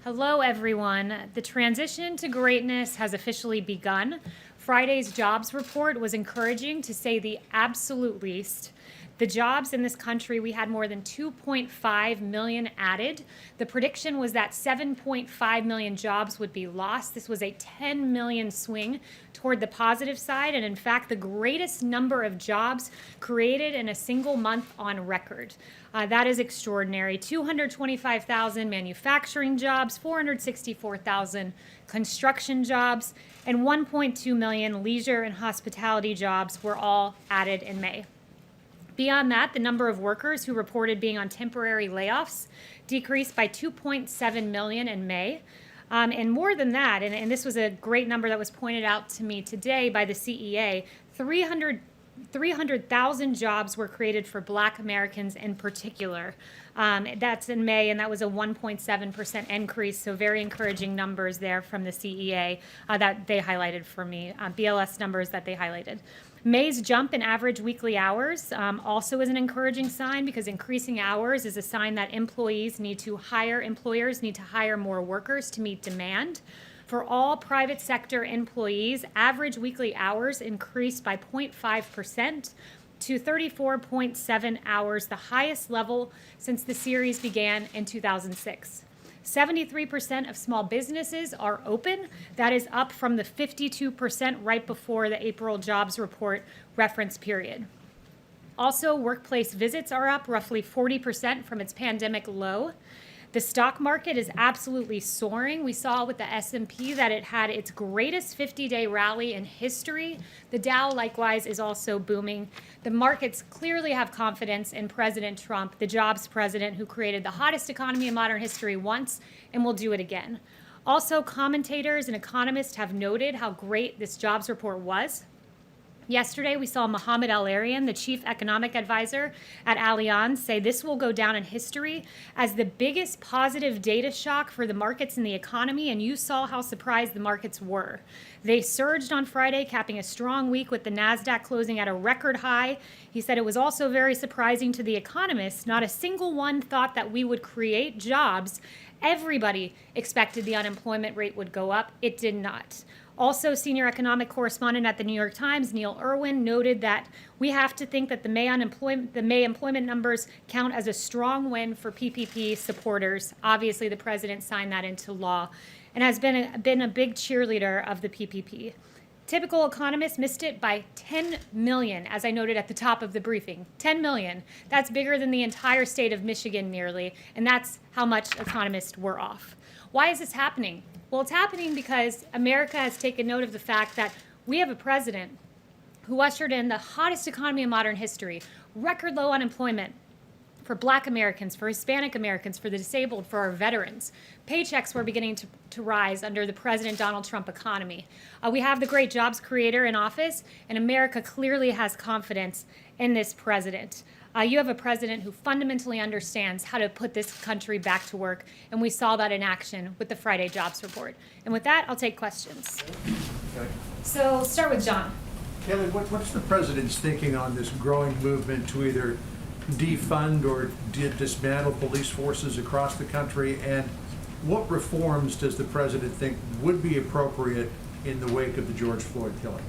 Hello, everyone. The transition to greatness has officially begun. Friday's jobs report was encouraging, to say the absolute least. The jobs in this country, we had more than 2.5 million added. The prediction was that 7.5 million jobs would be lost. This was a 10 million swing toward the positive side, and in fact, the greatest number of jobs created in a single month on record. That is extraordinary. 225,000 manufacturing jobs, 464,000 construction jobs, and 1.2 million leisure and hospitality jobs were all added in May. Beyond that, the number of workers who reported being on temporary layoffs decreased by 2.7 million in May. And more than that, and this was a great number that was pointed out to me today by the CEA, 300,000 jobs were created for Black Americans in particular. That's in May, and that was a 1.7% increase, so very encouraging numbers there from the CEA that they highlighted for me, BLS numbers that they highlighted. May's jump in average weekly hours also is an encouraging sign, because increasing hours is a sign that employers need to hire more workers to meet demand. For all private sector employees, average weekly hours increased by 0.5% to 34.7 hours, the highest level since the series began in 2006. 73% of small businesses are open. That is up from the 52% right before the April jobs report reference period. Also, workplace visits are up roughly 40% from its pandemic low. The stock market is absolutely soaring. We saw with the S&P that it had its greatest 50-day rally in history. The Dow, likewise, is also booming. The markets clearly have confidence in President Trump, the jobs president who created the hottest economy in modern history once and will do it again. Also, commentators and economists have noted how great this jobs report was. Yesterday, we saw Mohamed El-Erian, the chief economic advisor at Allianz, say this will go down in history as the biggest positive data shock for the markets and the economy, and you saw how surprised the markets were. They surged on Friday, capping a strong week with the NASDAQ closing at a record high. He said it was also very surprising to the economists. Not a single one thought that we would create jobs. Everybody expected the unemployment rate would go up. It did not. Also, senior economic correspondent at the New York Times, Neil Irwin, noted that we have to think that the May employment numbers count as a strong win for PPP supporters. Obviously, the president signed that into law and has been a big cheerleader of the PPP. Typical economists missed it by 10 million, as I noted at the top of the briefing. 10 million. That's bigger than the entire state of Michigan nearly, and that's how much economists were off. Why is this happening? Well, it's happening because America has taken note of the fact that we have a president who ushered in the hottest economy in modern history, record low unemployment for Black Americans, for Hispanic Americans, for the disabled, for our veterans. Paychecks were beginning to rise under the President Donald Trump economy. We have the great jobs creator in office, and America clearly has confidence in this president. You have a president who fundamentally understands how to put this country back to work, and we saw that in action with the Friday jobs report. And with that, I'll take questions. Okay. So start with John. Kayleigh, what's the president's thinking on this growing movement to either defund or dismantle police forces across the country, and what reforms does the president think would be appropriate in the wake of the George Floyd killing?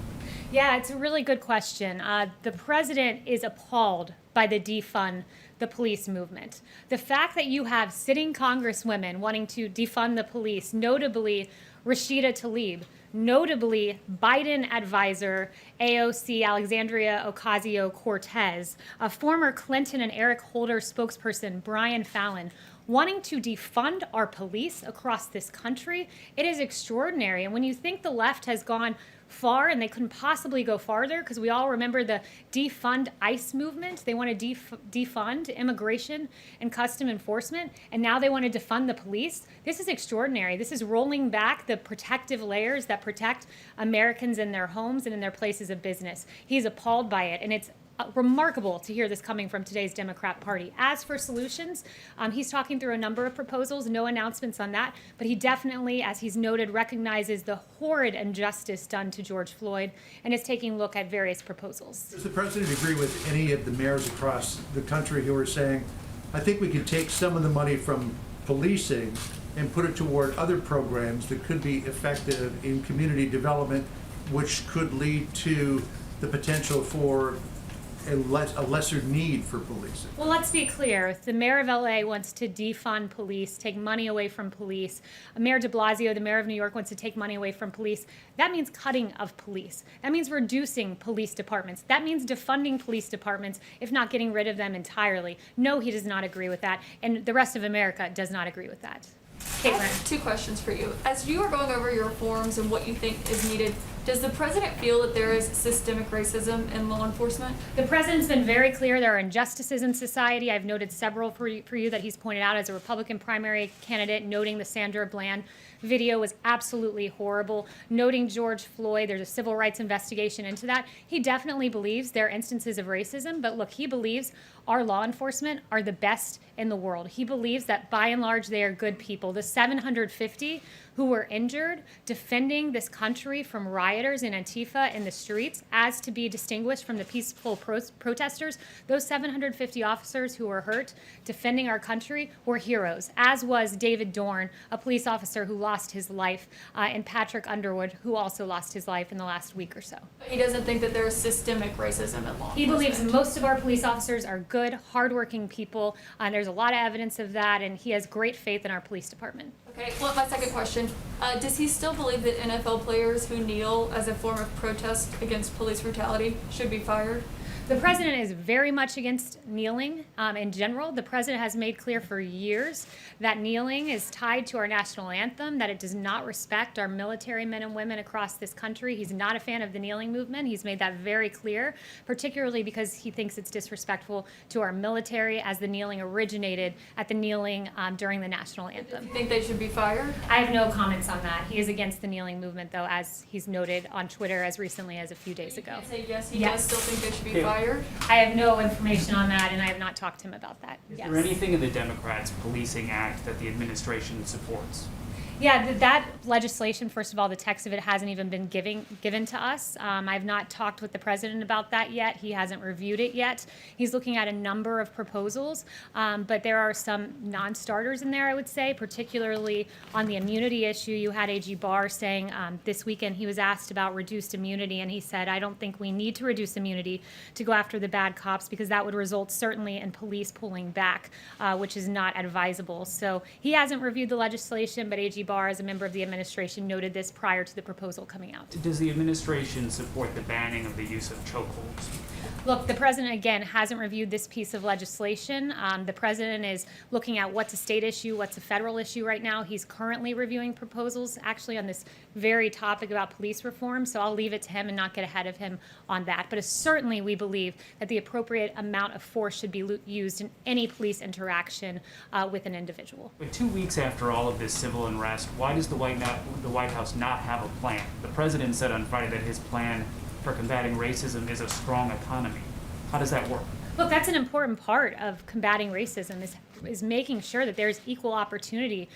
Yeah, it's a really good question. The president is appalled by the defund the police movement. The fact that you have sitting congresswomen wanting to defund the police, notably Rashida Tlaib, notably Biden advisor AOC Alexandria Ocasio-Cortez, a former Clinton and Eric Holder spokesperson Brian Fallon, wanting to defund our police across this country. It is extraordinary. And when you think the left has gone far, and they couldn't possibly go farther, because we all remember the defund ICE movement. They want to defund immigration and custom enforcement, and now they want to defund the police. This is extraordinary. This is rolling back the protective layers that protect Americans in their homes and in their places of business. He's appalled by it, and it's remarkable to hear this coming from today's Democrat Party. As for solutions, he's talking through a number of proposals, no announcements on that, but he definitely, as he's noted, recognizes the horrid injustice done to George Floyd and is taking a look at various proposals. Does the president agree with any of the mayors across the country who are saying, I think we could take some of the money from policing and put it toward other programs that could be effective in community development, which could lead to the potential for a lesser need for policing? Well, let's be clear. The mayor of LA wants to defund police, take money away from police. Mayor de Blasio, the mayor of New York, wants to take money away from police. That means cutting of police. That means reducing police departments. That means defunding police departments, if not getting rid of them entirely. No, he does not agree with that. And the rest of America does not agree with that. I have two questions for you. As you are going over your reforms and what you think is needed, does the president feel that there is systemic racism in law enforcement? The president's been very clear there are injustices in society. I've noted several for you that he's pointed out as a Republican primary candidate, noting the Sandra Bland video was absolutely horrible, noting George Floyd. There's a civil rights investigation into that. He definitely believes there are instances of racism, but look, he believes our law enforcement are the best in the world. He believes that by and large they are good people. The 750 who were injured defending this country from rioters and Antifa in the streets, as to be distinguished from the peaceful protesters, those 750 officers who were hurt defending our country were heroes, as was David Dorn, a police officer who lost his life, and Patrick Underwood, who also lost his life in the last week or so. He doesn't think that there is systemic racism in law enforcement. He believes most of our police officers are good, hardworking people, and there's a lot of evidence of that, and he has great faith in our police department. Okay, well, my second question, does he still believe that NFL players who kneel as a form of protest against police brutality should be fired? The president is very much against kneeling in general. The president has made clear for years that kneeling is tied to our national anthem, that it does not respect our military men and women across this country. He's not a fan of the kneeling movement. He's made that very clear, particularly because he thinks it's disrespectful to our military, as the kneeling originated at the kneeling during the national anthem. Do you think they should be fired? I have no comments on that. He is against the kneeling movement, though, as he's noted on Twitter as recently as a few days ago. You say yes, he Yes. does still think they should be fired? I have no information on that, and I have not talked to him about that. Is Yes. there anything in the Democrats' Policing Act that the administration supports? Yeah, that legislation, first of all, the text of it hasn't even been given to us. I've not talked with the president about that yet. He hasn't reviewed it yet. He's looking at a number of proposals, but there are some non-starters in there, I would say, particularly on the immunity issue. You had AG Barr saying this weekend he was asked about reduced immunity, and he said, I don't think we need to reduce immunity to go after the bad cops, because that would result certainly in police pulling back, which is not advisable. So he hasn't reviewed the legislation, but AG Barr, as a member of the administration, noted this prior to the proposal coming out. Does the administration support the banning of the use of chokeholds? Look, the president, again, hasn't reviewed this piece of legislation. The president is looking at what's a state issue, what's a federal issue right now. He's currently reviewing proposals, actually, on this very topic about police reform, so I'll leave it to him and not get ahead of him on that. But certainly we believe that the appropriate amount of force should be used in any police interaction with an individual. But 2 weeks after all of this civil unrest, why does the White House not have a plan? The president said on Friday that his plan for combating racism is a strong economy. How does that work? Look, that's an important part of combating racism, is making sure that there's equal opportunity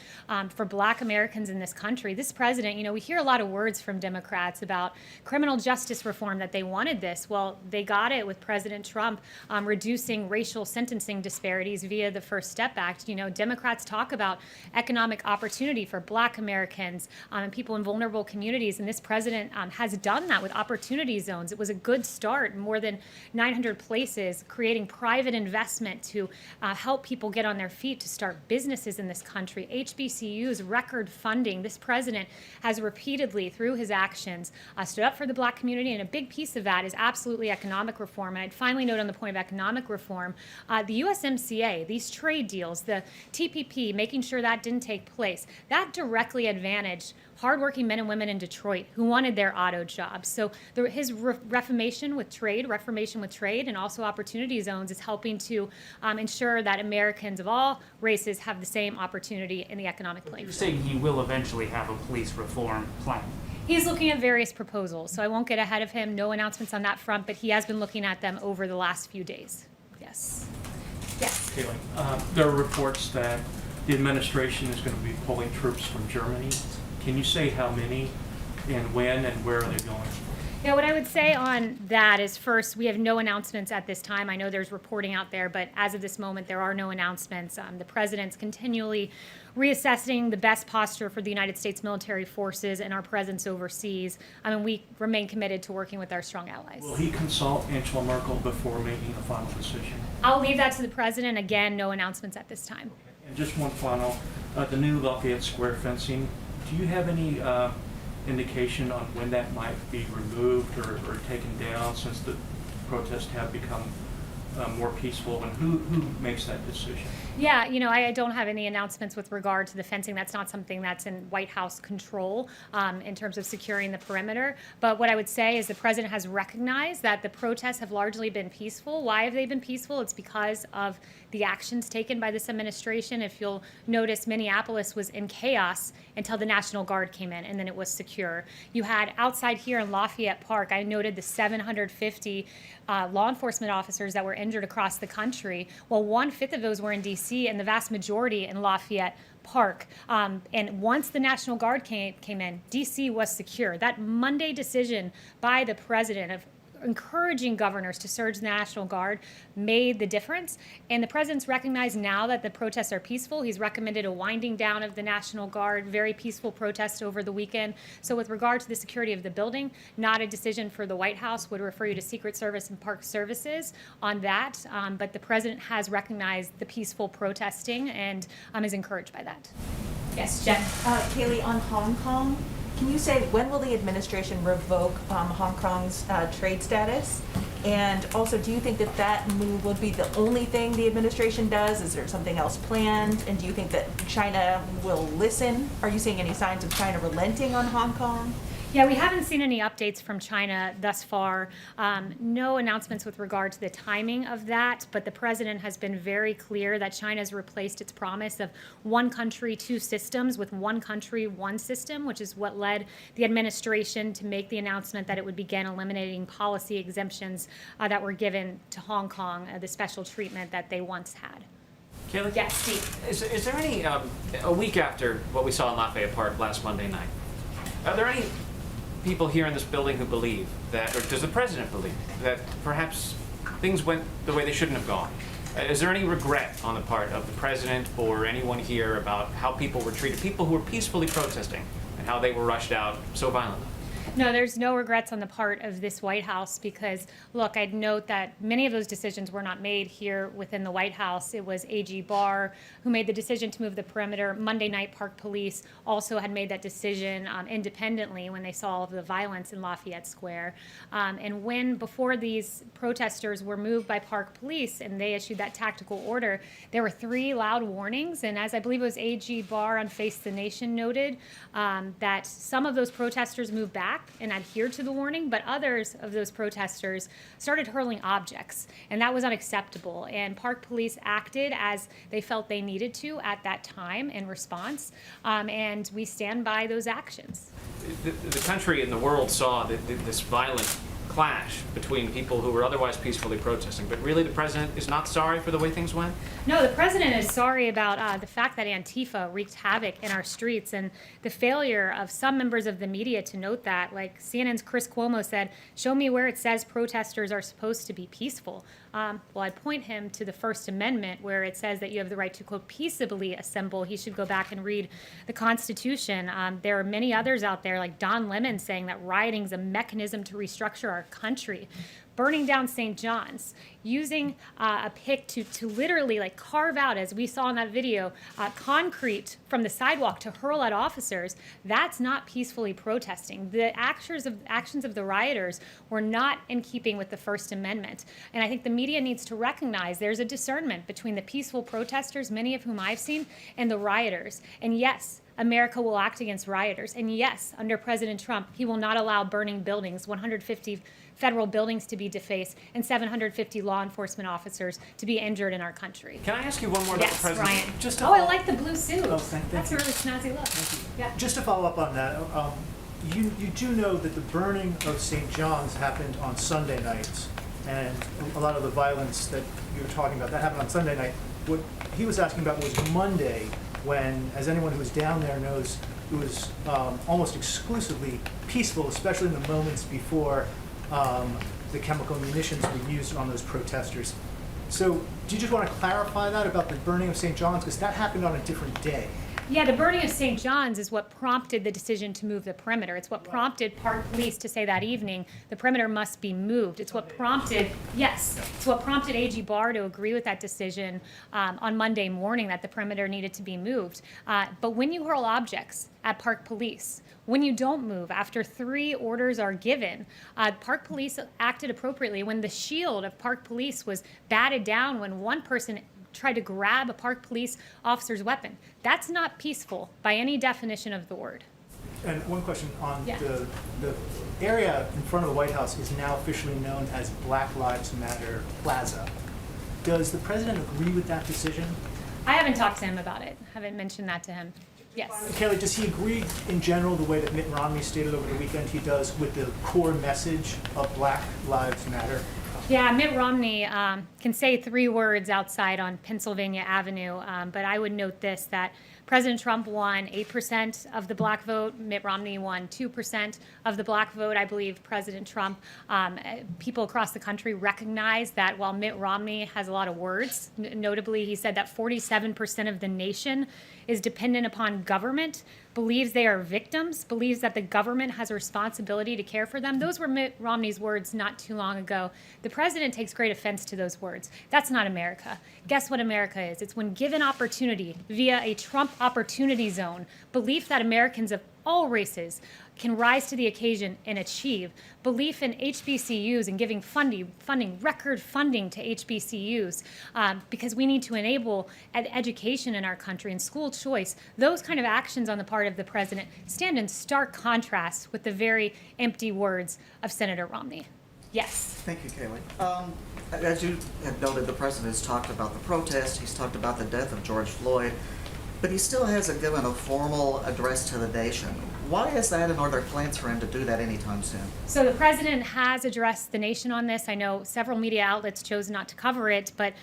for Black Americans in this country. This president, we hear a lot of words from Democrats about criminal justice reform, that they wanted this. Well, they got it with President Trump reducing racial sentencing disparities via the First Step Act. Democrats talk about economic opportunity for Black Americans and people in vulnerable communities, and this president has done that with opportunity zones. It was a good start, more than 900 places, creating private investment to help people get on their feet to start businesses in this country. HBCUs, record funding. This president has repeatedly, through his actions, stood up for the Black community, and a big piece of that is absolutely economic reform. And I'd finally note on the point of economic reform, the USMCA, these trade deals, the TPP, making sure that didn't take place, that directly advantaged hardworking men and women in Detroit who wanted their auto jobs. So his reformation with trade, and also opportunity zones is helping to ensure that Americans of all races have the same opportunity in the economic playing You're field. saying he will eventually have a police reform plan. He's looking at various proposals, so I won't get ahead of him. No announcements on that front, but he has been looking at them over the last few days. Yes. Yes. Kayleigh, there are reports that the administration is going to be pulling troops from Germany. Can you say how many and when and where are they going? Yeah, what I would say on that is first, we have no announcements at this time. I know there's reporting out there, but as of this moment, there are no announcements. The president's continually reassessing the best posture for the United States military forces and our presence overseas. We remain committed to working with our strong allies. Will he consult Angela Merkel before making a final decision? I'll leave that to the president. Again, no announcements at this time. And just one final, the new Lafayette Square fencing, do you have any indication on when that might be removed or taken down, since the protests have become more peaceful, and who makes that decision? Yeah, I don't have any announcements with regard to the fencing. That's not something that's in White House control in terms of securing the perimeter. But what I would say is the president has recognized that the protests have largely been peaceful. Why have they been peaceful? It's because of the actions taken by this administration. If you'll notice, Minneapolis was in chaos until the National Guard came in, and then it was secure. You had outside here in Lafayette Park, I noted the 750 law enforcement officers that were injured across the country. Well, 1/5 of those were in D.C. and the vast majority in Lafayette Park. And once the National Guard came in, D.C. was secure. That Monday decision by the president of encouraging governors to surge the National Guard made the difference. And the president's recognized now that the protests are peaceful. He's recommended a winding down of the National Guard, very peaceful protest over the weekend. So with regard to the security of the building, not a decision for the White House, would refer you to Secret Service and Park Services on that. But the president has recognized the peaceful protesting and is encouraged by that. Yes, Jen. Kayleigh, on Hong Kong, can you say when will the administration revoke Hong Kong's trade status? And also, do you think that that move will be the only thing the administration does? Is there something else planned? And do you think that China will listen? Are you seeing any signs of China relenting on Hong Kong? Yeah, we haven't seen any updates from China thus far. No announcements with regard to the timing of that, but the president has been very clear that China has replaced its promise of one country, two systems with one country, one system, which is what led the administration to make the announcement that it would begin eliminating policy exemptions that were given to Hong Kong, the special treatment that they once had. Kayleigh? Yes, Steve. Is there any, a week after what we saw in Lafayette Park last Monday night, are there any people here in this building who believe that, or does the president believe that perhaps things went the way they shouldn't have gone? Is there any regret on the part of the president or anyone here about how people were treated, people who were peacefully protesting, and how they were rushed out so violently? No, there's no regrets on the part of this White House because, look, I'd note that many of those decisions were not made here within the White House. It was A.G. Barr who made the decision to move the perimeter. Monday night, Park Police also had made that decision independently when they saw all of the violence in Lafayette Square. And when, before these protesters were moved by Park Police and they issued that tactical order, there were 3 loud warnings. And as I believe it was A.G. Barr on Face the Nation noted, that some of those protesters moved back and adhered to the warning, but others of those protesters started hurling objects, and that was unacceptable. And Park Police acted as they felt they needed to at that time in response, and we stand by those actions. The country and the world saw this violent clash between people who were otherwise peacefully protesting, but really the president is not sorry for the way things went? No, the president is sorry about the fact that Antifa wreaked havoc in our streets and the failure of some members of the media to note that. Like CNN's Chris Cuomo said, show me where it says protesters are supposed to be peaceful. Well, I'd point him to the First Amendment where it says that you have the right to, quote, peaceably assemble. He should go back and read the Constitution. There are many others out there, like Don Lemon, saying that rioting is a mechanism to restructure our country. Burning down St. John's, using a pick to literally like carve out, as we saw in that video, concrete from the sidewalk to hurl at officers, that's not peacefully protesting. The actions of the rioters were not in keeping with the First Amendment. And I think the media needs to recognize there's a discernment between the peaceful protesters, many of whom I've seen, and the rioters. And yes, America will act against rioters. And yes, under President Trump, he will not allow burning buildings, 150 federal buildings to be defaced, and 750 law enforcement officers to be injured in our country. Can I ask you one more about the Yes, president? Ryan. I like the blue suit. Oh, thank That's you. a really snazzy look. Yeah. Just to follow up on that, you do know that the burning of St. John's happened on Sunday nights, and a lot of the violence that you were talking about, that happened on Sunday night. What he was asking about was Monday, when, as anyone who was down there knows, it was almost exclusively peaceful, especially in the moments before the chemical munitions were used on those protesters. So do you just want to clarify that about the burning of St. John's? Because that happened on a different day. Yeah, the burning of St. John's is what prompted the decision to move the perimeter. It's what prompted Park Police to say that evening, the perimeter must be moved. It's what prompted, yes, it's what prompted AG Barr to agree with that decision on Monday morning that the perimeter needed to be moved. But when you hurl objects at Park Police, when you don't move, after 3 orders are given, Park Police acted appropriately. When the shield of Park Police was batted down, when one person tried to grab a Park Police officer's weapon, that's not peaceful by any definition of the word. And one question on Yeah. the area in front of the White House is now officially known as Black Lives Matter Plaza. Does the president agree with that decision? I haven't talked to him about it. Haven't mentioned that to him. Yes. Kayleigh, does he agree in general the way that Mitt Romney stated over the weekend he does with the core message of Black Lives Matter? Yeah, Mitt Romney can say 3 words outside on Pennsylvania Avenue, but I would note this, that President Trump won 8% of the black vote. Mitt Romney won 2% of the black vote. I believe President Trump, people across the country recognize that while Mitt Romney has a lot of words, notably he said that 47% of the nation is dependent upon government, believes they are victims, believes that the government has a responsibility to care for them. Those were Mitt Romney's words not too long ago. The president takes great offense to those words. That's not America. Guess what America is? It's when given opportunity via a Trump opportunity zone, belief that Americans of all races can rise to the occasion and achieve, belief in HBCUs and giving funding, record funding to HBCUs, because we need to enable education in our country and school choice. Those kind of actions on the part of the president stand in stark contrast with the very empty words of Senator Romney. Yes. Thank you, Kayleigh. As you have noted, the president has talked about the protest, he's talked about the death of George Floyd, but he still hasn't given a formal address to the nation. Why is that, and are there plans for him to do that anytime soon? So the president has addressed the nation on this. I know several media outlets chose not to cover it, but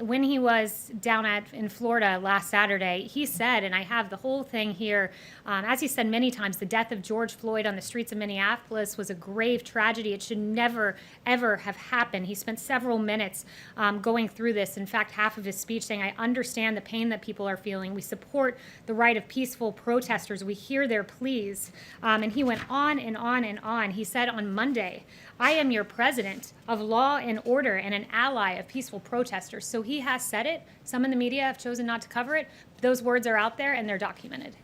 when he was down in Florida last Saturday, he said, and I have the whole thing here, as he said many times, the death of George Floyd on the streets of Minneapolis was a grave tragedy. It should never, ever have happened. He spent several minutes going through this. In fact, half of his speech saying, I understand the pain that people are feeling. We support the right of peaceful protesters. We hear their pleas. And he went on and on and on. He said on Monday, I am your president of law and order and an ally of peaceful protesters. So he has said it. Some in the media have chosen not to cover it. Those words are out there and they're documented.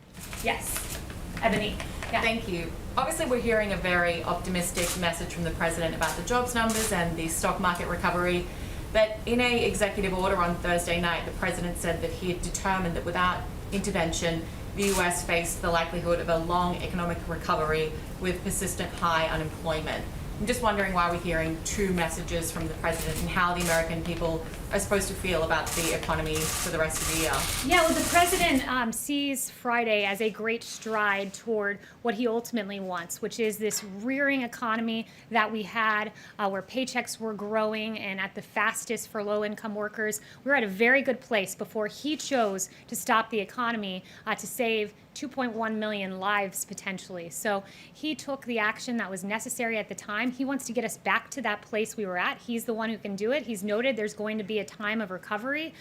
Yes. Ebony. Yeah. Thank you. Obviously, we're hearing a very optimistic message from the president about the jobs numbers and the stock market recovery. But in a executive order on Thursday night, the president said that he had determined that without intervention, the U.S. faced the likelihood of a long economic recovery with persistent high unemployment. I'm just wondering why we're hearing 2 messages from the president and how the American people are supposed to feel about the economy for the rest of the year. Yeah, well, the president sees Friday as a great stride toward what he ultimately wants, which is this rearing economy that we had where paychecks were growing and at the fastest for low-income workers. We were at a very good place before he chose to stop the economy to save 2.1 million lives potentially. So he took the action that was necessary at the time. He wants to get us back to that place we were at. He's the one who can do it. He's noted there's going to be a time of recovery.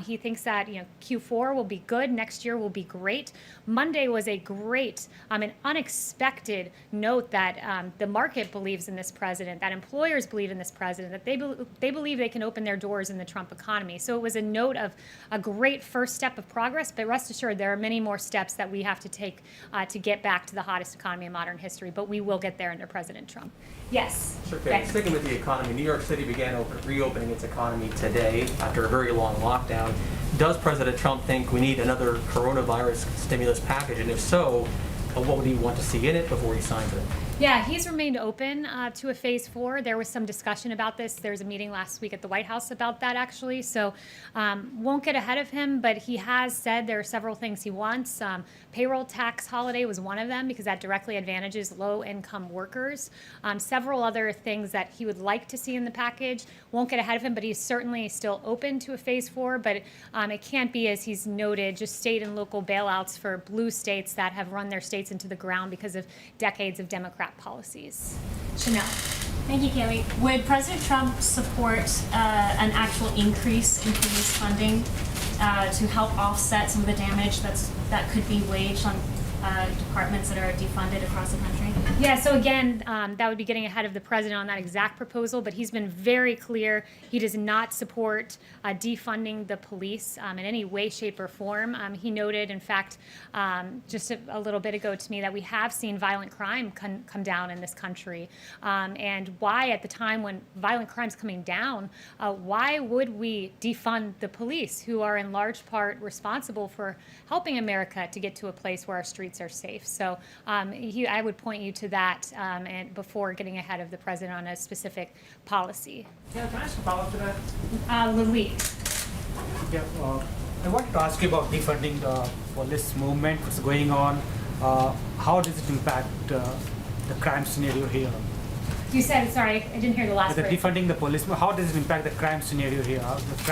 He thinks that Q4 will be good, next year will be great. Monday was a great, an unexpected note that the market believes in this president, that employers believe in this president, that they believe they can open their doors in the Trump economy. So it was a note of a great first step of progress, but rest assured there are many more steps that we have to take to get back to the hottest economy in modern history, but we will get there under President Trump. Yes? Sure, Kay. Sticking with the economy, New York City began reopening its economy today after a very long lockdown. Does President Trump think we need another coronavirus stimulus package? And if so, what would he want to see in it before he signs it? Yeah, he's remained open to a phase 4. There was some discussion about this. There was a meeting last week at the White House about that, actually. So won't get ahead of him, but he has said there are several things he wants. Payroll tax holiday was one of them because that directly advantages low-income workers. Several other things that he would like to see in the package. Won't get ahead of him, but he's certainly still open to a phase 4. But it can't be, as he's noted, just state and local bailouts for blue states that have run their states into the ground because of decades of Democrat policies. Chanel. Thank you, Kayleigh. Would President Trump support an actual increase in police funding to help offset some of the damage that could be waged on departments that are defunded across the country? Yeah, so again, that would be getting ahead of the president on that exact proposal, but he's been very clear he does not support defunding the police in any way, shape, or form. He noted, in fact, just a little bit ago to me that we have seen violent crime come down in this country. And why, at the time when violent crime's coming down, why would we defund the police, who are in large part responsible for helping America to get to a place where our streets are safe? So I would point you to that and before getting ahead of the president on a specific policy. Yeah, can I ask a follow-up to that? Lali. Yeah, I wanted to ask you about defunding the police movement, what's going on. How does it impact the crime scenario here? You said, sorry, I didn't hear the last The phrase. defunding the police, how does it impact the crime scenario here? The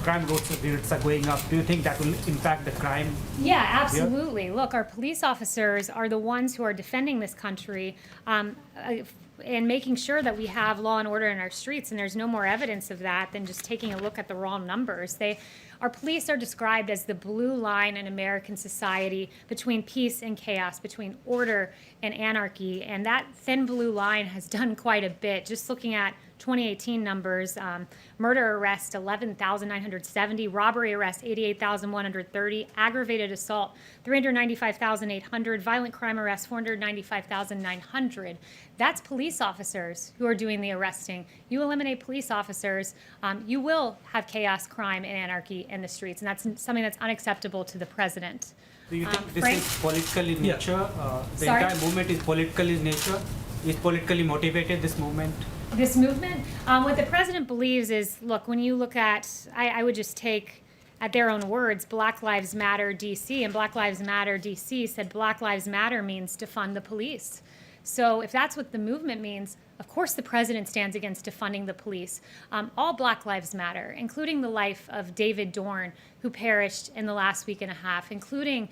crime rates are going up. Do you think that will impact the crime? Yeah, absolutely. Look, our police officers are the ones who are defending this country and making sure that we have law and order in our streets, and there's no more evidence of that than just taking a look at the raw numbers. Our police are described as the blue line in American society between peace and chaos, between order and anarchy, and that thin blue line has done quite a bit. Just looking at 2018 numbers, murder arrests 11,970, robbery arrests 88,130, aggravated assault 395,800, violent crime arrests 495,900. That's police officers who are doing the arresting. You eliminate police officers, you will have chaos, crime, and anarchy in the streets, and that's something that's unacceptable to the president. Do you think this Frank? is political in nature? The Sorry? entire movement is political in nature? Is politically motivated, this movement? This movement, what the president believes is, look, when you look at, I would just take at their own words, Black Lives Matter DC, and Black Lives Matter DC said Black Lives Matter means defund the police. So if that's what the movement means, of course the president stands against defunding the police. All Black Lives Matter, including the life of David Dorn, who perished in the last week and a half, including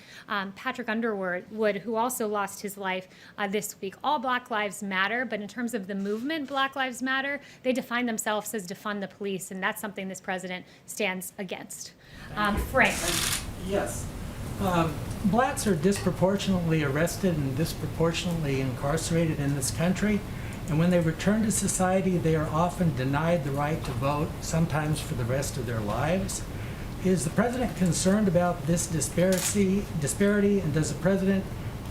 Patrick Underwood, who also lost his life this week. All Black Lives Matter, but in terms of the movement Black Lives Matter, they define themselves as defund the police, and that's something this president stands against. Frank. Yes. Blacks are disproportionately arrested and disproportionately incarcerated in this country, and when they return to society, they are often denied the right to vote, sometimes for the rest of their lives. Is the president concerned about this disparity, and does the president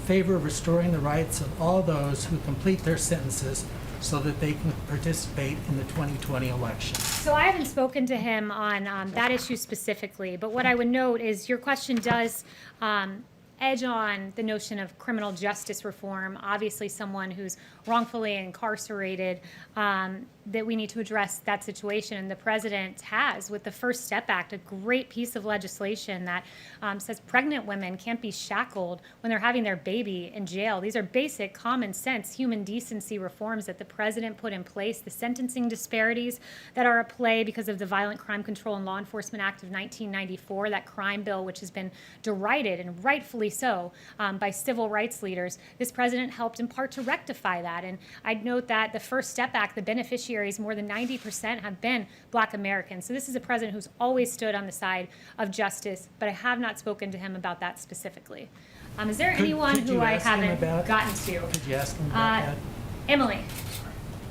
favor restoring the rights of all those who complete their sentences so that they can participate in the 2020 election? So I haven't spoken to him on that issue specifically, but what I would note is your question does edge on the notion of criminal justice reform. Obviously, someone who's wrongfully incarcerated, that we need to address that situation. And the president has, with the First Step Act, a great piece of legislation that says pregnant women can't be shackled when they're having their baby in jail. These are basic, common sense, human decency reforms that the president put in place. The sentencing disparities that are at play because of the Violent Crime Control and Law Enforcement Act of 1994, that crime bill, which has been derided, and rightfully so, by civil rights leaders. This president helped in part to rectify that. And I'd note that the First Step Act, the beneficiaries, more than 90% have been Black Americans. So this is a president who's always stood on the side of justice, but I have not spoken to him about that specifically. Is there anyone could who you I ask him haven't about- gotten to? Could you ask him about that? Emily.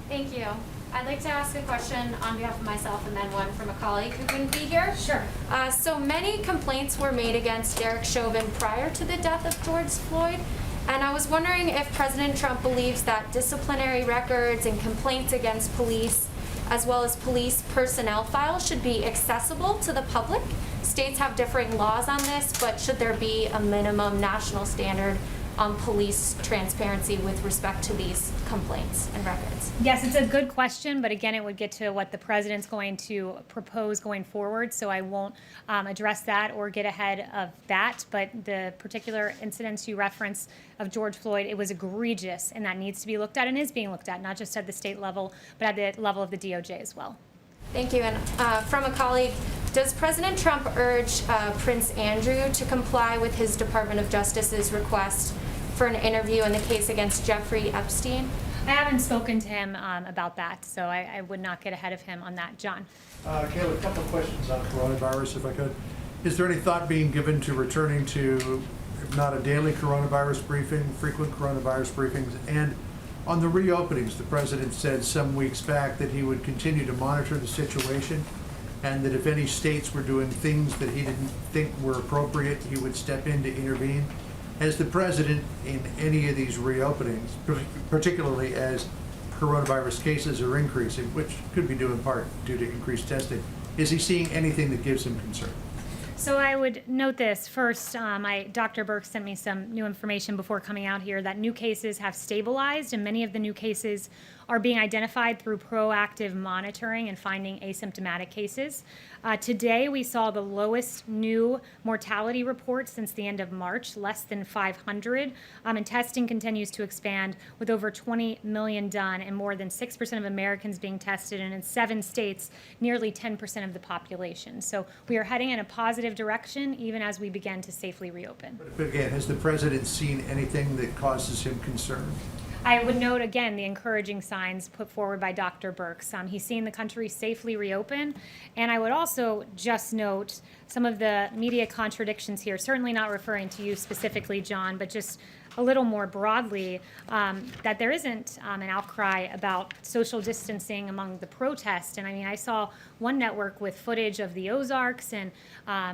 Thank you. I'd like to ask a question on behalf of myself and then one from a colleague who couldn't be here. Sure. So many complaints were made against Derek Chauvin prior to the death of George Floyd. And I was wondering if President Trump believes that disciplinary records and complaints against police, as well as police personnel files, should be accessible to the public. States have differing laws on this, but should there be a minimum national standard on police transparency with respect to these complaints and records? Yes, it's a good question, but again, it would get to what the president's going to propose going forward, so I won't address that or get ahead of that. But the particular incidents you referenced of George Floyd, it was egregious, and that needs to be looked at and is being looked at, not just at the state level, but at the level of the DOJ as well. Thank you. And from a colleague, does President Trump urge Prince Andrew to comply with his Department of Justice's request for an interview in the case against Jeffrey Epstein? I haven't spoken to him about that, so I would not get ahead of him on that. John? Kayleigh, a couple of questions on coronavirus, if I could. Is there any thought being given to returning to, if not a daily coronavirus briefing, frequent coronavirus briefings? And on the reopenings, the president said some weeks back that he would continue to monitor the situation and that if any states were doing things that he didn't think were appropriate, he would step in to intervene. Has the president, in any of these reopenings, particularly as coronavirus cases are increasing, which could be due in part due to increased testing, is he seeing anything that gives him concern? So I would note this. First, Dr. Burke sent me some new information before coming out here that new cases have stabilized, and many of the new cases are being identified through proactive monitoring and finding asymptomatic cases. Today, we saw the lowest new mortality report since the end of March, less than 500, and testing continues to expand with over 20 million done and more than 6% of Americans being tested, and in 7 states, nearly 10% of the population. So we are heading in a positive direction even as we begin to safely reopen. But again, has the president seen anything that causes him concern? I would note again the encouraging signs put forward by Dr. Birx. He's seen the country safely reopen, and I would also just note some of the media contradictions here, certainly not referring to you specifically, John, but just a little more broadly, that there isn't an outcry about social distancing among the protests. And I mean, I saw one network with footage of the Ozarks and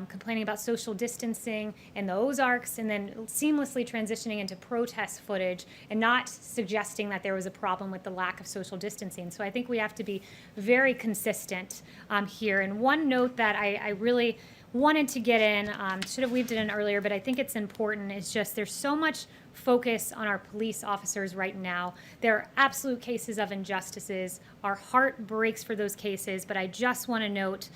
complaining about social distancing in the Ozarks, and then seamlessly transitioning into protest footage and not suggesting that there was a problem with the lack of social distancing. So I think we have to be very consistent here. And one note that I really wanted to get in, should have weaved it in earlier, but I think it's important, is just there's so much focus on our police officers right now. There are absolute cases of injustices. Our heart breaks for those cases, but I just want to note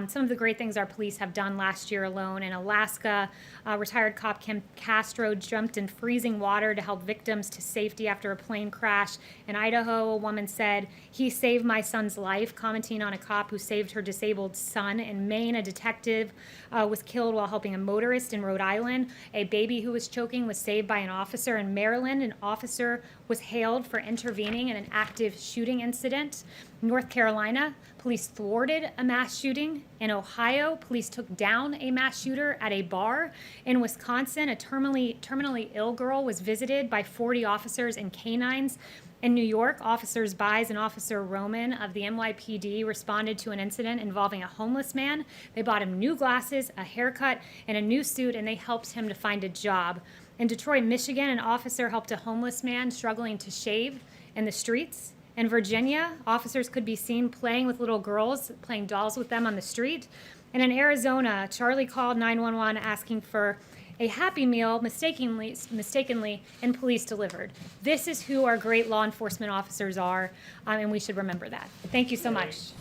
some of the great things our police have done last year alone. In Alaska, retired cop Kim Castro jumped in freezing water to help victims to safety after a plane crash. In Idaho, a woman said, "He saved my son's life," commenting on a cop who saved her disabled son. In Maine, a detective was killed while helping a motorist. In Rhode Island, a baby who was choking was saved by an officer. In Maryland, an officer was hailed for intervening in an active shooting incident. North Carolina, police thwarted a mass shooting. In Ohio, police took down a mass shooter at a bar. In Wisconsin, a terminally ill girl was visited by 40 officers and canines. In New York, Officers Bies and Officer Roman of the NYPD responded to an incident involving a homeless man. They bought him new glasses, a haircut, and a new suit, and they helped him to find a job. In Detroit, Michigan, an officer helped a homeless man struggling to shave in the streets. In Virginia, officers could be seen playing with little girls, playing dolls with them on the street. And in Arizona, Charlie called 911 asking for a Happy Meal mistakenly, and police delivered. This is who our great law enforcement officers are, and we should remember that. Thank you so much.